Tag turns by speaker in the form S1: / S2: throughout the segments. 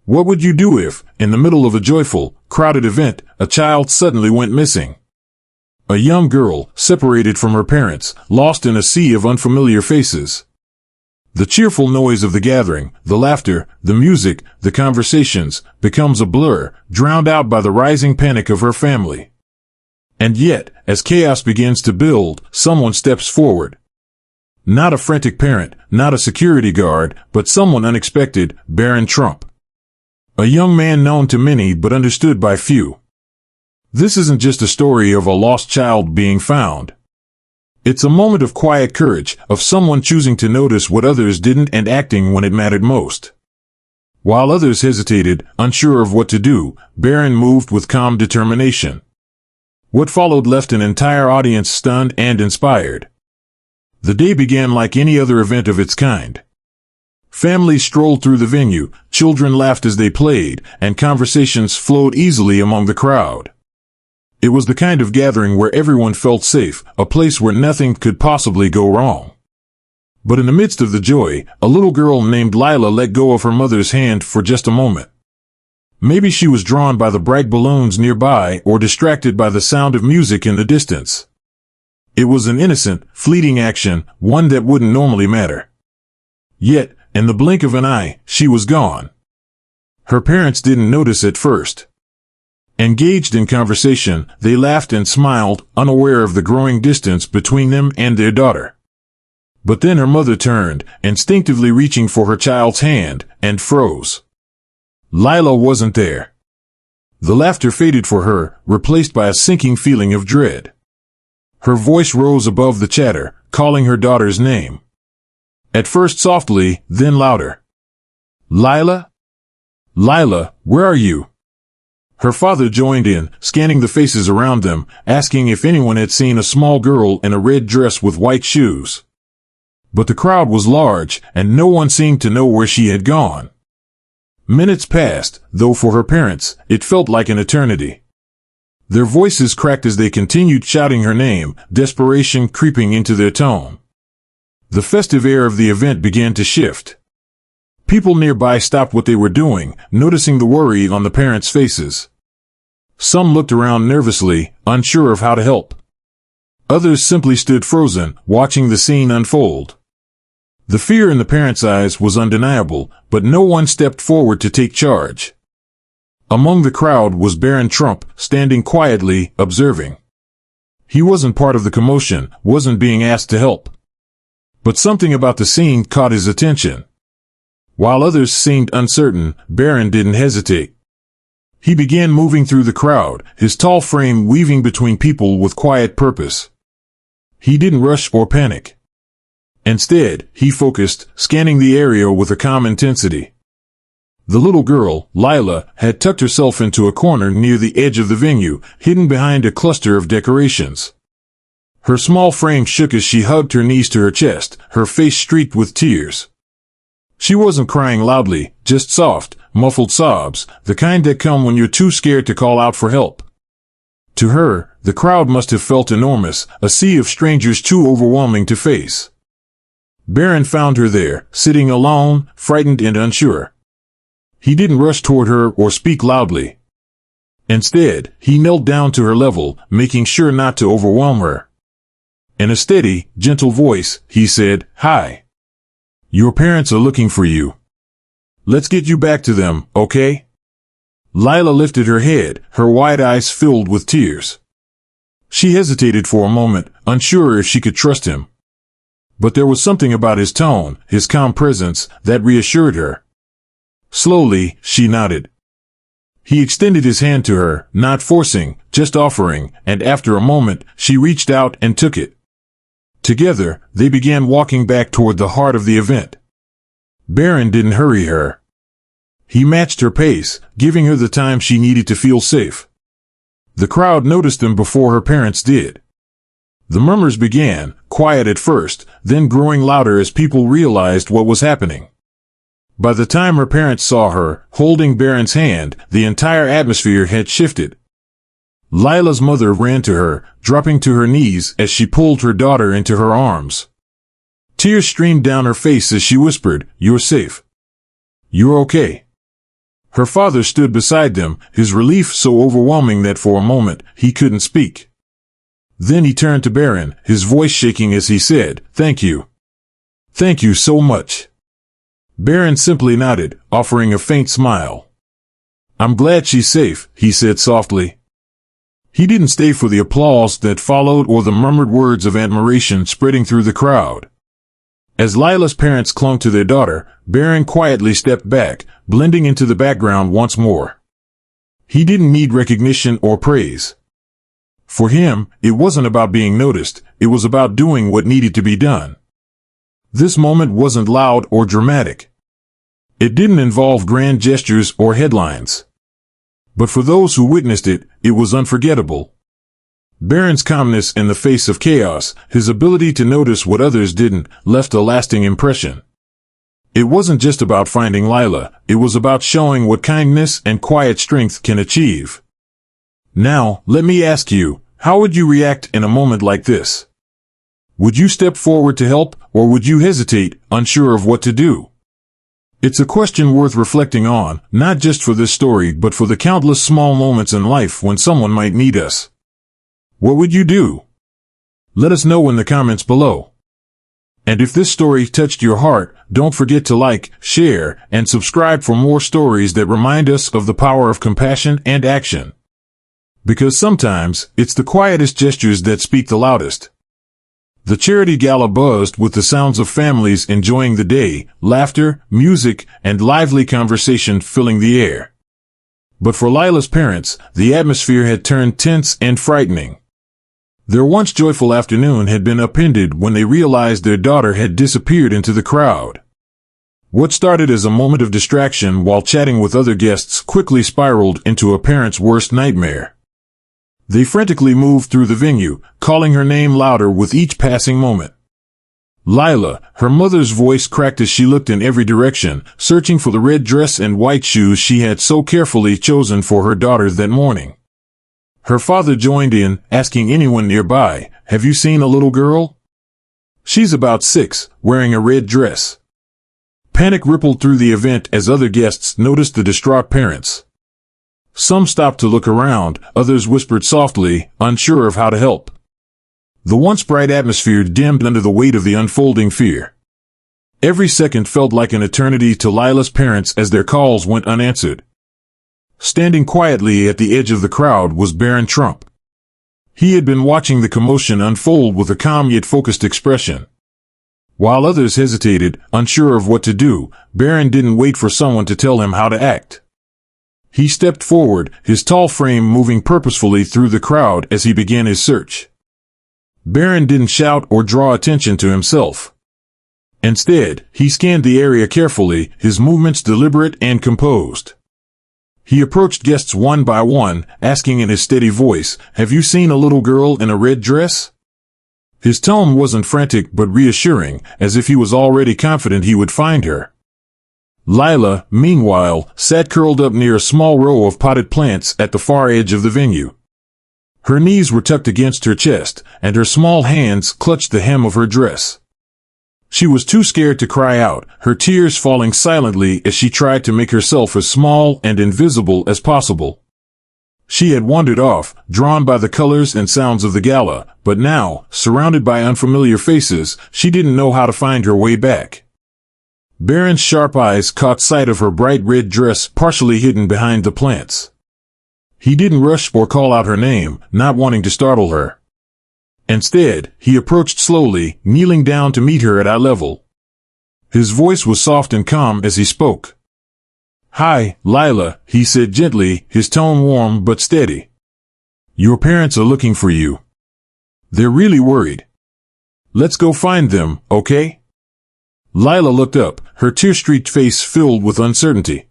S1: What would you do if, in the middle of a joyful, crowded event, a child suddenly went missing? A young girl, separated from her parents, lost in a sea of unfamiliar faces. The cheerful noise of the gathering, the laughter, the music, the conversations, becomes a blur, drowned out by the rising panic of her family. And yet, as chaos begins to build, someone steps forward. Not a frantic parent, not a security guard, but someone unexpected, Barron Trump. A young man known to many but understood by few. This isn't just a story of a lost child being found. It's a moment of quiet courage, of someone choosing to notice what others didn't and acting when it mattered most. While others hesitated, unsure of what to do, Barron moved with calm determination. What followed left an entire audience stunned and inspired. The day began like any other event of its kind. Families strolled through the venue, children laughed as they played, and conversations flowed easily among the crowd. It was the kind of gathering where everyone felt safe, a place where nothing could possibly go wrong. But in the midst of the joy, a little girl named Lila let go of her mother's hand for just a moment. Maybe she was drawn by the bright balloons nearby or distracted by the sound of music in the distance. It was an innocent, fleeting action, one that wouldn't normally matter. Yet, in the blink of an eye, she was gone. Her parents didn't notice at first. Engaged in conversation, they laughed and smiled, unaware of the growing distance between them and their daughter. But then her mother turned, instinctively reaching for her child's hand, and froze. Lila wasn't there. The laughter faded for her, replaced by a sinking feeling of dread. Her voice rose above the chatter, calling her daughter's name. At first softly, then louder. Lila? Lila, where are you? Her father joined in, scanning the faces around them, asking if anyone had seen a small girl in a red dress with white shoes. But the crowd was large, and no one seemed to know where she had gone. Minutes passed, though for her parents, it felt like an eternity. Their voices cracked as they continued shouting her name, desperation creeping into their tone. The festive air of the event began to shift. People nearby stopped what they were doing, noticing the worry on the parents' faces. Some looked around nervously, unsure of how to help. Others simply stood frozen, watching the scene unfold. The fear in the parents' eyes was undeniable, but no one stepped forward to take charge. Among the crowd was Barron Trump, standing quietly, observing. He wasn't part of the commotion, wasn't being asked to help. But something about the scene caught his attention. While others seemed uncertain, Barron didn't hesitate. He began moving through the crowd, his tall frame weaving between people with quiet purpose. He didn't rush or panic. Instead, he focused, scanning the area with a calm intensity. The little girl, Lila, had tucked herself into a corner near the edge of the venue, hidden behind a cluster of decorations. Her small frame shook as she hugged her knees to her chest, her face streaked with tears. She wasn't crying loudly, just soft, muffled sobs, the kind that come when you're too scared to call out for help. To her, the crowd must have felt enormous, a sea of strangers too overwhelming to face. Barron found her there, sitting alone, frightened and unsure. He didn't rush toward her or speak loudly. Instead, he knelt down to her level, making sure not to overwhelm her. In a steady, gentle voice, he said, "Hi. Your parents are looking for you. Let's get you back to them, okay?" Lila lifted her head, her wide eyes filled with tears. She hesitated for a moment, unsure if she could trust him. But there was something about his tone, his calm presence, that reassured her. Slowly, she nodded. He extended his hand to her, not forcing, just offering, and after a moment, she reached out and took it. Together, they began walking back toward the heart of the event. Barron didn't hurry her. He matched her pace, giving her the time she needed to feel safe. The crowd noticed them before her parents did. The murmurs began, quiet at first, then growing louder as people realized what was happening. By the time her parents saw her, holding Barron's hand, the entire atmosphere had shifted. Lila's mother ran to her, dropping to her knees as she pulled her daughter into her arms. Tears streamed down her face as she whispered, "You're safe. You're okay." Her father stood beside them, his relief so overwhelming that for a moment he couldn't speak. Then he turned to Barron, his voice shaking as he said, "Thank you. Thank you so much." Barron simply nodded, offering a faint smile. "I'm glad she's safe," he said softly. He didn't stay for the applause that followed or the murmured words of admiration spreading through the crowd. As Lila's parents clung to their daughter, Barron quietly stepped back, blending into the background once more. He didn't need recognition or praise. For him, it wasn't about being noticed, it was about doing what needed to be done. This moment wasn't loud or dramatic. It didn't involve grand gestures or headlines. But for those who witnessed it, it was unforgettable. Barron's calmness in the face of chaos, his ability to notice what others didn't, left a lasting impression. It wasn't just about finding Lila, it was about showing what kindness and quiet strength can achieve. Now, let me ask you, how would you react in a moment like this? Would you step forward to help, or would you hesitate, unsure of what to do? It's a question worth reflecting on, not just for this story but for the countless small moments in life when someone might need us. What would you do? Let us know in the comments below. And if this story touched your heart, don't forget to like, share, and subscribe for more stories that remind us of the power of compassion and action. Because sometimes, it's the quietest gestures that speak the loudest. The charity gala buzzed with the sounds of families enjoying the day, laughter, music, and lively conversation filling the air. But for Lila's parents, the atmosphere had turned tense and frightening. Their once joyful afternoon had been upended when they realized their daughter had disappeared into the crowd. What started as a moment of distraction while chatting with other guests quickly spiraled into a parent's worst nightmare. They frantically moved through the venue, calling her name louder with each passing moment. Lila, her mother's voice cracked as she looked in every direction, searching for the red dress and white shoes she had so carefully chosen for her daughter that morning. Her father joined in, asking anyone nearby, "Have you seen a little girl? She's about 6, wearing a red dress." Panic rippled through the event as other guests noticed the distraught parents. Some stopped to look around, others whispered softly, unsure of how to help. The once bright atmosphere dimmed under the weight of the unfolding fear. Every second felt like an eternity to Lila's parents as their calls went unanswered. Standing quietly at the edge of the crowd was Barron Trump. He had been watching the commotion unfold with a calm yet focused expression. While others hesitated, unsure of what to do, Barron didn't wait for someone to tell him how to act. He stepped forward, his tall frame moving purposefully through the crowd as he began his search. Barron didn't shout or draw attention to himself. Instead, he scanned the area carefully, his movements deliberate and composed. He approached guests one by one, asking in his steady voice, "Have you seen a little girl in a red dress?" His tone wasn't frantic but reassuring, as if he was already confident he would find her. Lila, meanwhile, sat curled up near a small row of potted plants at the far edge of the venue. Her knees were tucked against her chest, and her small hands clutched the hem of her dress. She was too scared to cry out, her tears falling silently as she tried to make herself as small and invisible as possible. She had wandered off, drawn by the colors and sounds of the gala, but now, surrounded by unfamiliar faces, she didn't know how to find her way back. Barron's sharp eyes caught sight of her bright red dress partially hidden behind the plants. He didn't rush or call out her name, not wanting to startle her. Instead, he approached slowly, kneeling down to meet her at eye level. His voice was soft and calm as he spoke. "Hi, Lila," he said gently, his tone warm but steady. "Your parents are looking for you. They're really worried. Let's go find them, okay?" Lila looked up, her tear-streaked face filled with uncertainty.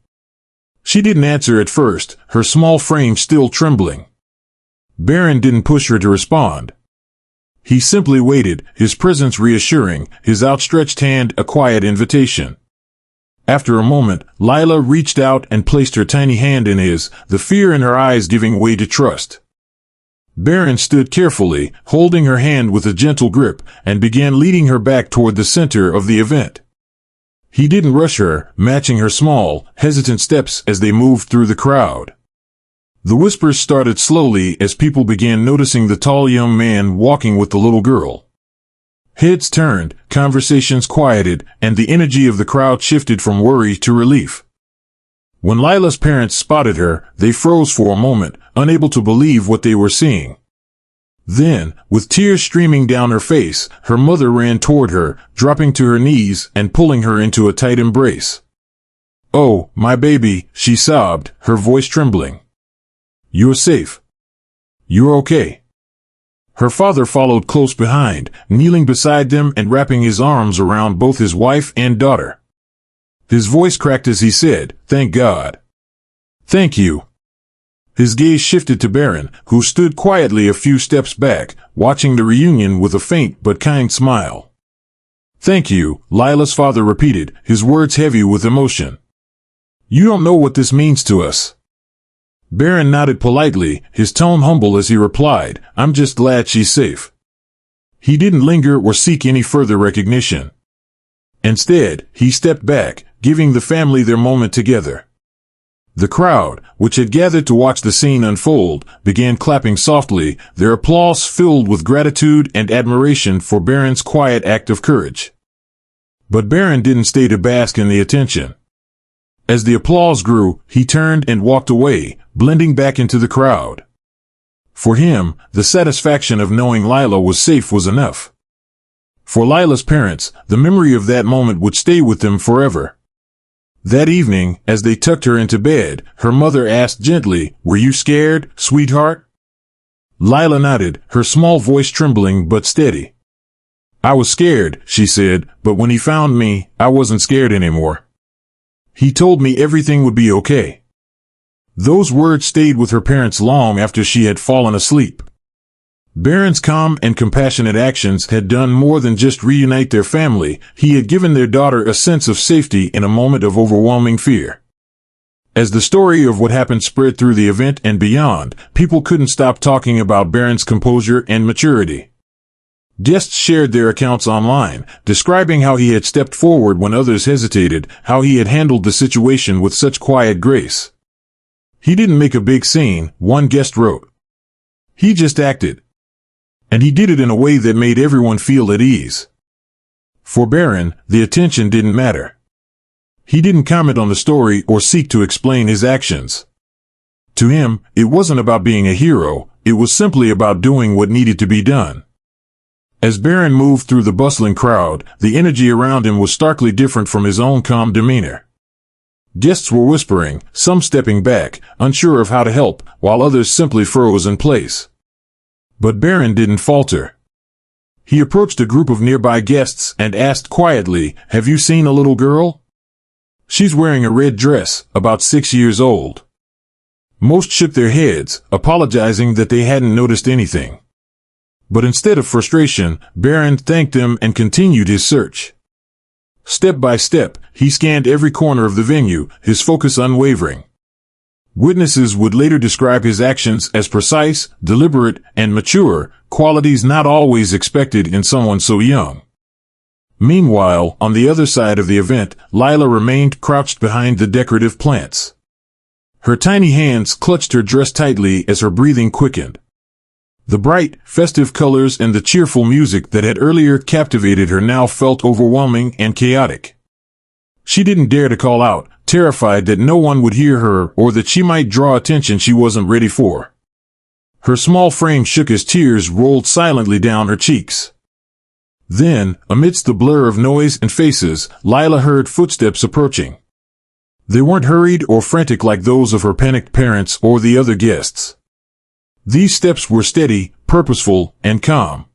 S1: She didn't answer at first, her small frame still trembling. Barron didn't push her to respond. He simply waited, his presence reassuring, his outstretched hand a quiet invitation. After a moment, Lila reached out and placed her tiny hand in his, the fear in her eyes giving way to trust. Barron stood carefully, holding her hand with a gentle grip, and began leading her back toward the center of the event. He didn't rush her, matching her small, hesitant steps as they moved through the crowd. The whispers started slowly as people began noticing the tall young man walking with the little girl. Heads turned, conversations quieted, and the energy of the crowd shifted from worry to relief. When Lila's parents spotted her, they froze for a moment, unable to believe what they were seeing. Then, with tears streaming down her face, her mother ran toward her, dropping to her knees and pulling her into a tight embrace. "Oh, my baby," she sobbed, her voice trembling. "You're safe. You're okay." Her father followed close behind, kneeling beside them and wrapping his arms around both his wife and daughter. His voice cracked as he said, "Thank God. Thank you." His gaze shifted to Barron, who stood quietly a few steps back, watching the reunion with a faint but kind smile. "Thank you," Lila's father repeated, his words heavy with emotion. "You don't know what this means to us." Barron nodded politely, his tone humble as he replied, "I'm just glad she's safe." He didn't linger or seek any further recognition. Instead, he stepped back, giving the family their moment together. The crowd, which had gathered to watch the scene unfold, began clapping softly, their applause filled with gratitude and admiration for Barron's quiet act of courage. But Barron didn't stay to bask in the attention. As the applause grew, he turned and walked away, blending back into the crowd. For him, the satisfaction of knowing Lila was safe was enough. For Lila's parents, the memory of that moment would stay with them forever. That evening, as they tucked her into bed, her mother asked gently, "Were you scared, sweetheart?" Lila nodded, her small voice trembling but steady. "I was scared," she said, "but when he found me, I wasn't scared anymore. He told me everything would be okay." Those words stayed with her parents long after she had fallen asleep. Barron's calm and compassionate actions had done more than just reunite their family. He had given their daughter a sense of safety in a moment of overwhelming fear. As the story of what happened spread through the event and beyond, people couldn't stop talking about Barron's composure and maturity. Guests shared their accounts online, describing how he had stepped forward when others hesitated, how he had handled the situation with such quiet grace. "He didn't make a big scene," one guest wrote. "He just acted. And he did it in a way that made everyone feel at ease." For Barron, the attention didn't matter. He didn't comment on the story or seek to explain his actions. To him, it wasn't about being a hero, it was simply about doing what needed to be done. As Barron moved through the bustling crowd, the energy around him was starkly different from his own calm demeanor. Guests were whispering, some stepping back, unsure of how to help, while others simply froze in place. But Barron didn't falter. He approached a group of nearby guests and asked quietly, "Have you seen a little girl? She's wearing a red dress, about 6 years old." Most shook their heads, apologizing that they hadn't noticed anything. But instead of frustration, Barron thanked them and continued his search. Step by step, he scanned every corner of the venue, his focus unwavering. Witnesses would later describe his actions as precise, deliberate, and mature, qualities not always expected in someone so young. Meanwhile, on the other side of the event, Lila remained crouched behind the decorative plants. Her tiny hands clutched her dress tightly as her breathing quickened. The bright, festive colors and the cheerful music that had earlier captivated her now felt overwhelming and chaotic. She didn't dare to call out, terrified that no one would hear her or that she might draw attention she wasn't ready for. Her small frame shook as tears rolled silently down her cheeks. Then, amidst the blur of noise and faces, Lila heard footsteps approaching. They weren't hurried or frantic like those of her panicked parents or the other guests. These steps were steady, purposeful, and calm.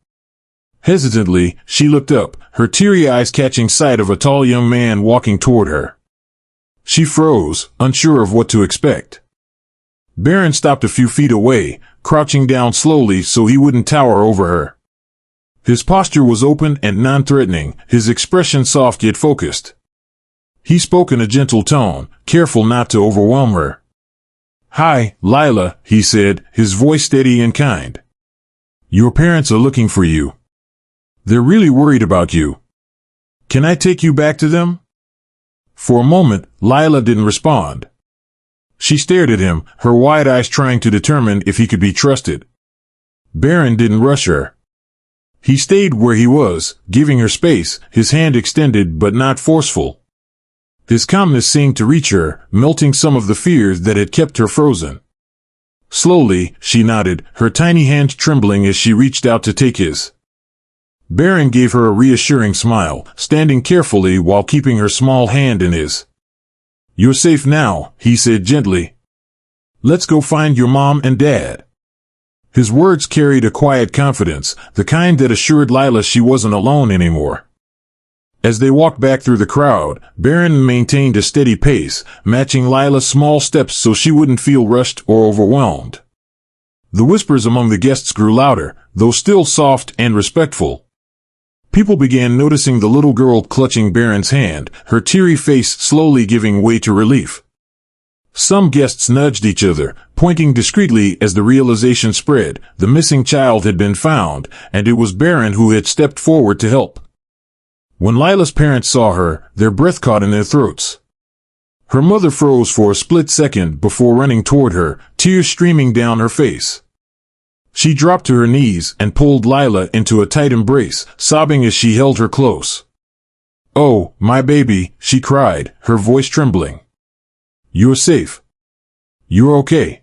S1: Hesitantly, she looked up, her teary eyes catching sight of a tall young man walking toward her. She froze, unsure of what to expect. Barron stopped a few feet away, crouching down slowly so he wouldn't tower over her. His posture was open and non-threatening, his expression soft yet focused. He spoke in a gentle tone, careful not to overwhelm her. "Hi, Lila," he said, his voice steady and kind. "Your parents are looking for you. They're really worried about you. Can I take you back to them?" For a moment, Lila didn't respond. She stared at him, her wide eyes trying to determine if he could be trusted. Barron didn't rush her. He stayed where he was, giving her space, his hand extended but not forceful. His calmness seemed to reach her, melting some of the fears that had kept her frozen. Slowly, she nodded, her tiny hand trembling as she reached out to take his. Barron gave her a reassuring smile, standing carefully while keeping her small hand in his. "You're safe now," he said gently. "Let's go find your mom and dad." His words carried a quiet confidence, the kind that assured Lila she wasn't alone anymore. As they walked back through the crowd, Barron maintained a steady pace, matching Lila's small steps so she wouldn't feel rushed or overwhelmed. The whispers among the guests grew louder, though still soft and respectful. People began noticing the little girl clutching Barron's hand, her teary face slowly giving way to relief. Some guests nudged each other, pointing discreetly as the realization spread: the missing child had been found, and it was Barron who had stepped forward to help. When Lila's parents saw her, their breath caught in their throats. Her mother froze for a split second before running toward her, tears streaming down her face. She dropped to her knees and pulled Lila into a tight embrace, sobbing as she held her close. "Oh, my baby," she cried, her voice trembling. "You're safe. You're okay."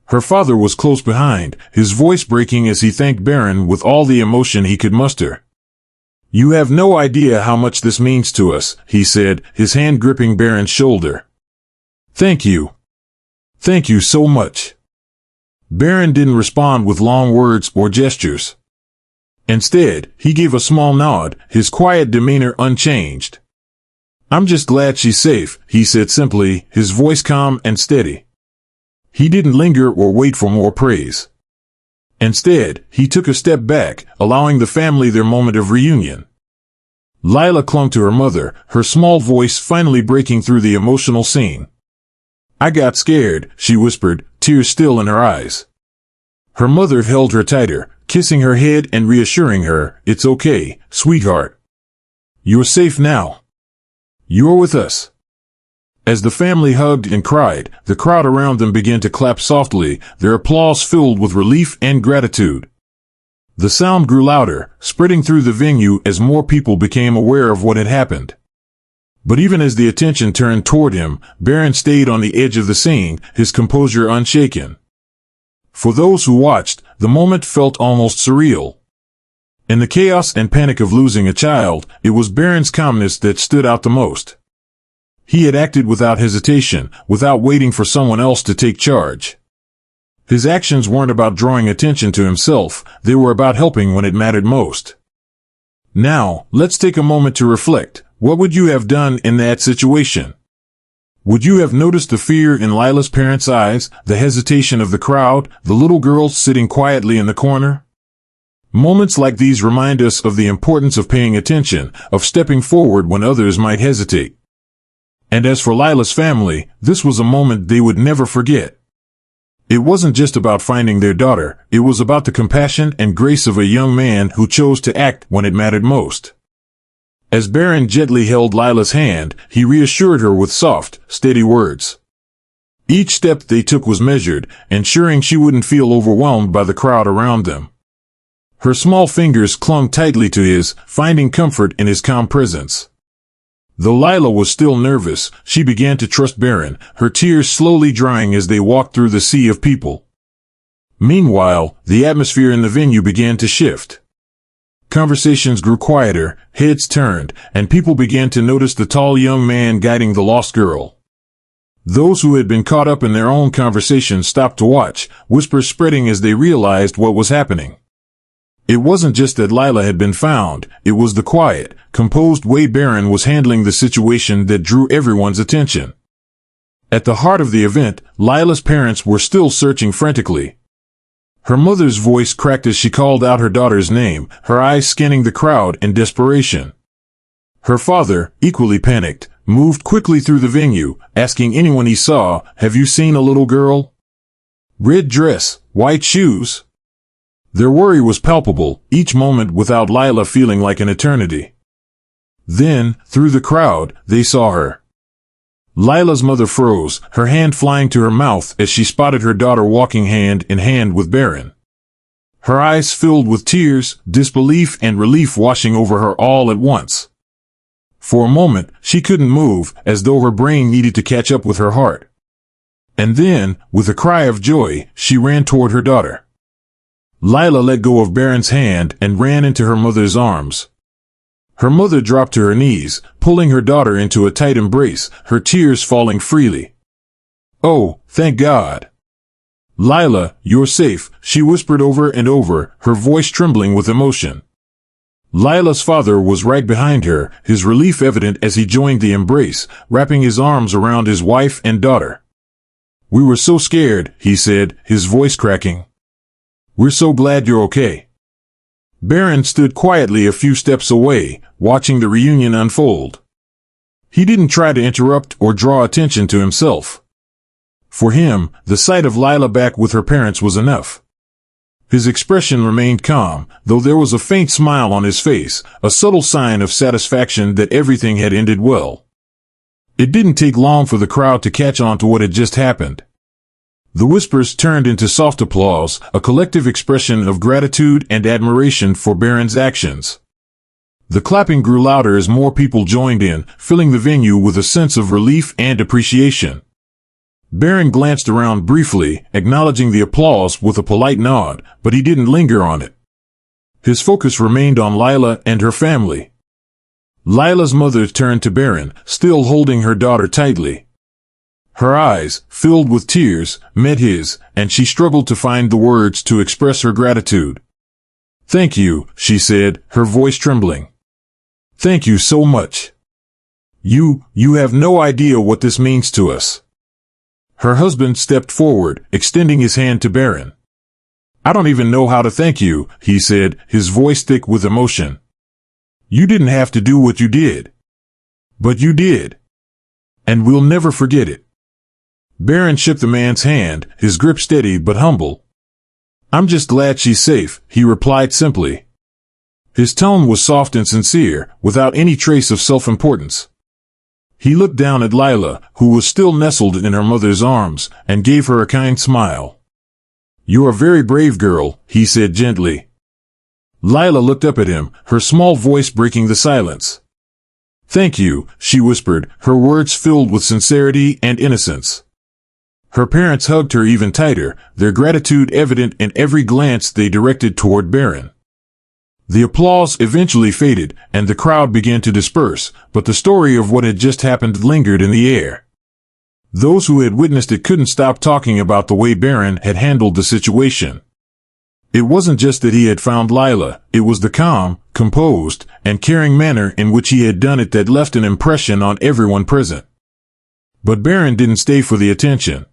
S1: Her father was close behind, his voice breaking as he thanked Barron with all the emotion he could muster. "You have no idea how much this means to us," he said, his hand gripping Barron's shoulder. "Thank you. Thank you so much." Barron didn't respond with long words or gestures. Instead, he gave a small nod, his quiet demeanor unchanged. "I'm just glad she's safe," he said simply, his voice calm and steady. He didn't linger or wait for more praise. Instead, he took a step back, allowing the family their moment of reunion. Lila clung to her mother, her small voice finally breaking through the emotional scene. "I got scared," she whispered, tears still in her eyes. Her mother held her tighter, kissing her head and reassuring her, "It's okay, sweetheart. You're safe now. You're with us." As the family hugged and cried, the crowd around them began to clap softly, their applause filled with relief and gratitude. The sound grew louder, spreading through the venue as more people became aware of what had happened. But even as the attention turned toward him, Barron stayed on the edge of the scene, his composure unshaken. For those who watched, the moment felt almost surreal. In the chaos and panic of losing a child, it was Barron's calmness that stood out the most. He had acted without hesitation, without waiting for someone else to take charge. His actions weren't about drawing attention to himself, they were about helping when it mattered most. Now, let's take a moment to reflect. What would you have done in that situation? Would you have noticed the fear in Lila's parents' eyes, the hesitation of the crowd, the little girl sitting quietly in the corner? Moments like these remind us of the importance of paying attention, of stepping forward when others might hesitate. And as for Lila's family, this was a moment they would never forget. It wasn't just about finding their daughter, it was about the compassion and grace of a young man who chose to act when it mattered most. As Barron gently held Lila's hand, he reassured her with soft, steady words. Each step they took was measured, ensuring she wouldn't feel overwhelmed by the crowd around them. Her small fingers clung tightly to his, finding comfort in his calm presence. Though Lila was still nervous, she began to trust Barron, her tears slowly drying as they walked through the sea of people. Meanwhile, the atmosphere in the venue began to shift. Conversations grew quieter, heads turned, and people began to notice the tall young man guiding the lost girl. Those who had been caught up in their own conversations stopped to watch, whispers spreading as they realized what was happening. It wasn't just that Lila had been found, it was the quiet, composed way Barron was handling the situation that drew everyone's attention. At the heart of the event, Lila's parents were still searching frantically. Her mother's voice cracked as she called out her daughter's name, her eyes scanning the crowd in desperation. Her father, equally panicked, moved quickly through the venue, asking anyone he saw, "Have you seen a little girl? Red dress, white shoes?" Their worry was palpable, each moment without Lila feeling like an eternity. Then, through the crowd, they saw her. Lila's mother froze, her hand flying to her mouth as she spotted her daughter walking hand in hand with Barron. Her eyes filled with tears, disbelief and relief washing over her all at once. For a moment, she couldn't move, as though her brain needed to catch up with her heart. And then, with a cry of joy, she ran toward her daughter. Lila let go of Barron's hand and ran into her mother's arms. Her mother dropped to her knees, pulling her daughter into a tight embrace, her tears falling freely. "Oh, thank God. Lila, you're safe," she whispered over and over, her voice trembling with emotion. Lila's father was right behind her, his relief evident as he joined the embrace, wrapping his arms around his wife and daughter. "We were so scared," he said, his voice cracking. "We're so glad you're okay." Barron stood quietly a few steps away, watching the reunion unfold. He didn't try to interrupt or draw attention to himself. For him, the sight of Lila back with her parents was enough. His expression remained calm, though there was a faint smile on his face, a subtle sign of satisfaction that everything had ended well. It didn't take long for the crowd to catch on to what had just happened. The whispers turned into soft applause, a collective expression of gratitude and admiration for Barron's actions. The clapping grew louder as more people joined in, filling the venue with a sense of relief and appreciation. Barron glanced around briefly, acknowledging the applause with a polite nod, but he didn't linger on it. His focus remained on Lila and her family. Lila's mother turned to Barron, still holding her daughter tightly. Her eyes, filled with tears, met his, and she struggled to find the words to express her gratitude. "Thank you," she said, her voice trembling. "Thank you so much. You have no idea what this means to us." Her husband stepped forward, extending his hand to Barron. "I don't even know how to thank you," he said, his voice thick with emotion. "You didn't have to do what you did. But you did. And we'll never forget it." Barron shook the man's hand, his grip steady but humble. "I'm just glad she's safe," he replied simply. His tone was soft and sincere, without any trace of self-importance. He looked down at Lila, who was still nestled in her mother's arms, and gave her a kind smile. "You're a very brave girl," he said gently. Lila looked up at him, her small voice breaking the silence. "Thank you," she whispered, her words filled with sincerity and innocence. Her parents hugged her even tighter, their gratitude evident in every glance they directed toward Barron. The applause eventually faded, and the crowd began to disperse, but the story of what had just happened lingered in the air. Those who had witnessed it couldn't stop talking about the way Barron had handled the situation. It wasn't just that he had found Lila, it was the calm, composed, and caring manner in which he had done it that left an impression on everyone present. But Barron didn't stay for the attention.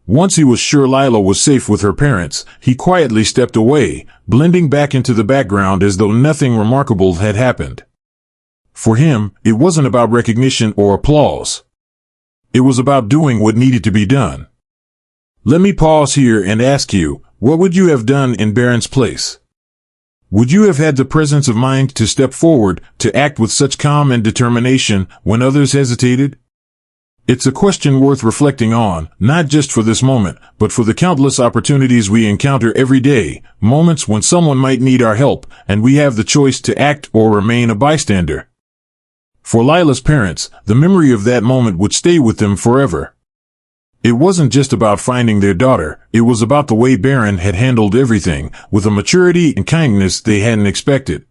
S1: Once he was sure Lila was safe with her parents, he quietly stepped away, blending back into the background as though nothing remarkable had happened. For him, it wasn't about recognition or applause. It was about doing what needed to be done. Let me pause here and ask you, what would you have done in Barron's place? Would you have had the presence of mind to step forward, to act with such calm and determination when others hesitated? It's a question worth reflecting on, not just for this moment, but for the countless opportunities we encounter every day, moments when someone might need our help, and we have the choice to act or remain a bystander. For Lila's parents, the memory of that moment would stay with them forever. It wasn't just about finding their daughter, it was about the way Barron had handled everything, with a maturity and kindness they hadn't expected.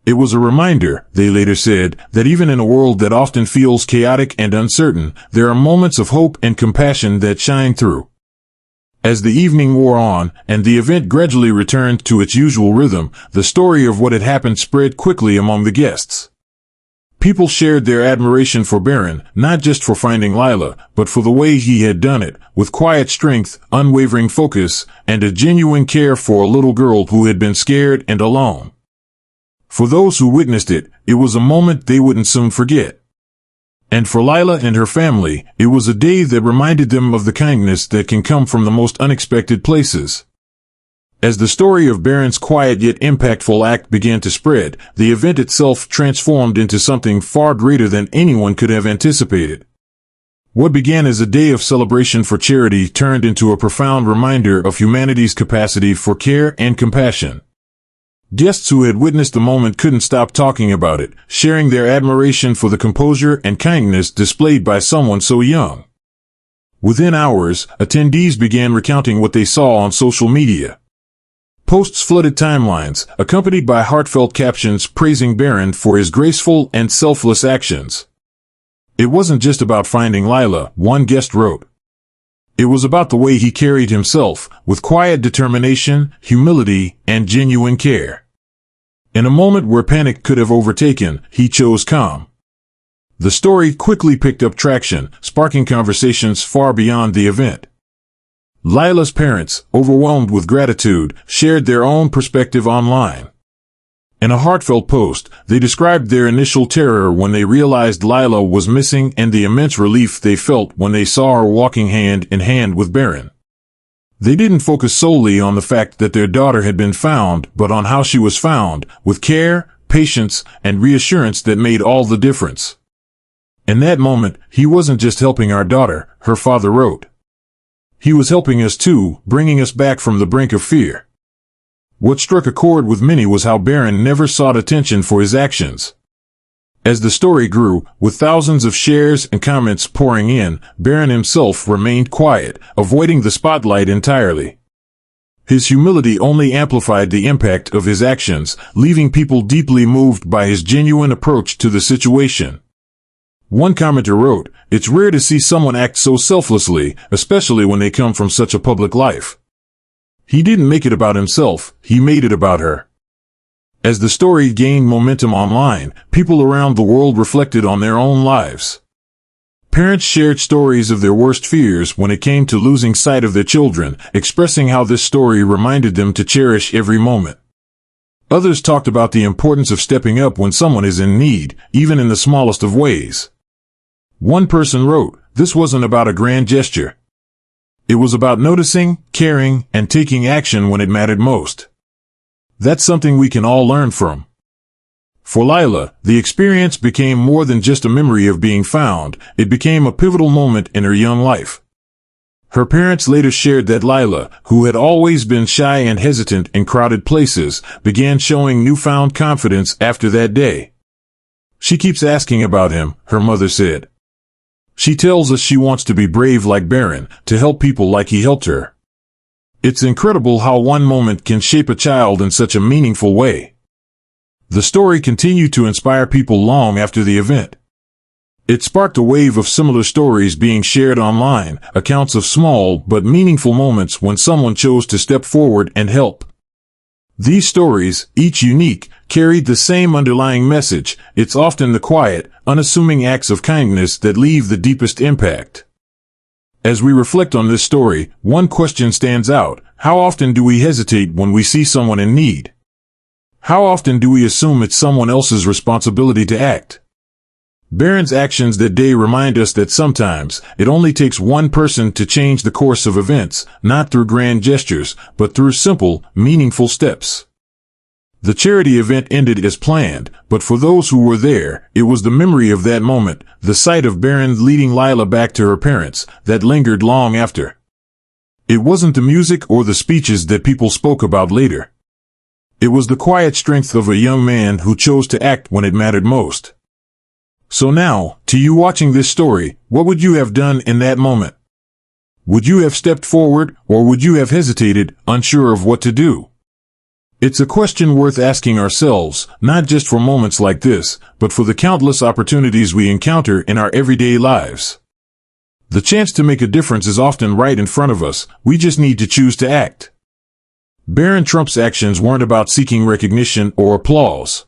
S1: It was a reminder, they later said, that even in a world that often feels chaotic and uncertain, there are moments of hope and compassion that shine through. As the evening wore on, and the event gradually returned to its usual rhythm, the story of what had happened spread quickly among the guests. People shared their admiration for Barron, not just for finding Lila, but for the way he had done it, with quiet strength, unwavering focus, and a genuine care for a little girl who had been scared and alone. For those who witnessed it, it was a moment they wouldn't soon forget. And for Lila and her family, it was a day that reminded them of the kindness that can come from the most unexpected places. As the story of Barron's quiet yet impactful act began to spread, the event itself transformed into something far greater than anyone could have anticipated. What began as a day of celebration for charity turned into a profound reminder of humanity's capacity for care and compassion. Guests who had witnessed the moment couldn't stop talking about it, sharing their admiration for the composure and kindness displayed by someone so young. Within hours, attendees began recounting what they saw on social media. Posts flooded timelines, accompanied by heartfelt captions praising Barron for his graceful and selfless actions. It wasn't just about finding Lila, one guest wrote. It was about the way he carried himself, with quiet determination, humility, and genuine care. In a moment where panic could have overtaken, he chose calm. The story quickly picked up traction, sparking conversations far beyond the event. Lila's parents, overwhelmed with gratitude, shared their own perspective online. In a heartfelt post, they described their initial terror when they realized Lila was missing and the immense relief they felt when they saw her walking hand in hand with Barron. They didn't focus solely on the fact that their daughter had been found, but on how she was found, with care, patience, and reassurance that made all the difference. In that moment, he wasn't just helping our daughter, her father wrote. He was helping us too, bringing us back from the brink of fear. What struck a chord with many was how Barron never sought attention for his actions. As the story grew, with thousands of shares and comments pouring in, Barron himself remained quiet, avoiding the spotlight entirely. His humility only amplified the impact of his actions, leaving people deeply moved by his genuine approach to the situation. One commenter wrote, "It's rare to see someone act so selflessly, especially when they come from such a public life." He didn't make it about himself, he made it about her. As the story gained momentum online, people around the world reflected on their own lives. Parents shared stories of their worst fears when it came to losing sight of their children, expressing how this story reminded them to cherish every moment. Others talked about the importance of stepping up when someone is in need, even in the smallest of ways. One person wrote, "This wasn't about a grand gesture. It was about noticing, caring, and taking action when it mattered most." That's something we can all learn from. For Lila, the experience became more than just a memory of being found, it became a pivotal moment in her young life. Her parents later shared that Lila, who had always been shy and hesitant in crowded places, began showing newfound confidence after that day. "She keeps asking about him," her mother said. "She tells us she wants to be brave like Barron, to help people like he helped her." It's incredible how one moment can shape a child in such a meaningful way. The story continued to inspire people long after the event. It sparked a wave of similar stories being shared online, accounts of small but meaningful moments when someone chose to step forward and help. These stories, each unique, carried the same underlying message. It's often the quiet, unassuming acts of kindness that leave the deepest impact. As we reflect on this story, one question stands out: how often do we hesitate when we see someone in need? How often do we assume it's someone else's responsibility to act? Barron's actions that day remind us that sometimes it only takes one person to change the course of events, not through grand gestures, but through simple, meaningful steps. The charity event ended as planned, but for those who were there, it was the memory of that moment, the sight of Barron leading Lila back to her parents, that lingered long after. It wasn't the music or the speeches that people spoke about later. It was the quiet strength of a young man who chose to act when it mattered most. So now, to you watching this story, what would you have done in that moment? Would you have stepped forward, or would you have hesitated, unsure of what to do? It's a question worth asking ourselves, not just for moments like this, but for the countless opportunities we encounter in our everyday lives. The chance to make a difference is often right in front of us, we just need to choose to act. Barron Trump's actions weren't about seeking recognition or applause.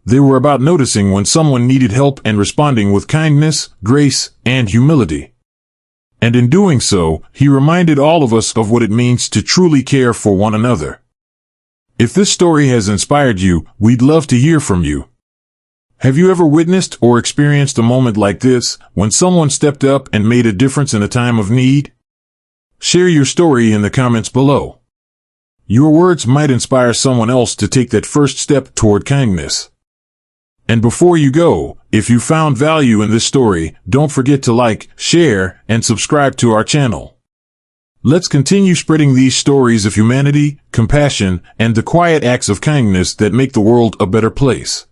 S1: They were about noticing when someone needed help and responding with kindness, grace, and humility. And in doing so, he reminded all of us of what it means to truly care for one another. If this story has inspired you, we'd love to hear from you. Have you ever witnessed or experienced a moment like this, when someone stepped up and made a difference in a time of need? Share your story in the comments below. Your words might inspire someone else to take that first step toward kindness. And before you go, if you found value in this story, don't forget to like, share, and subscribe to our channel. Let's continue spreading these stories of humanity, compassion, and the quiet acts of kindness that make the world a better place.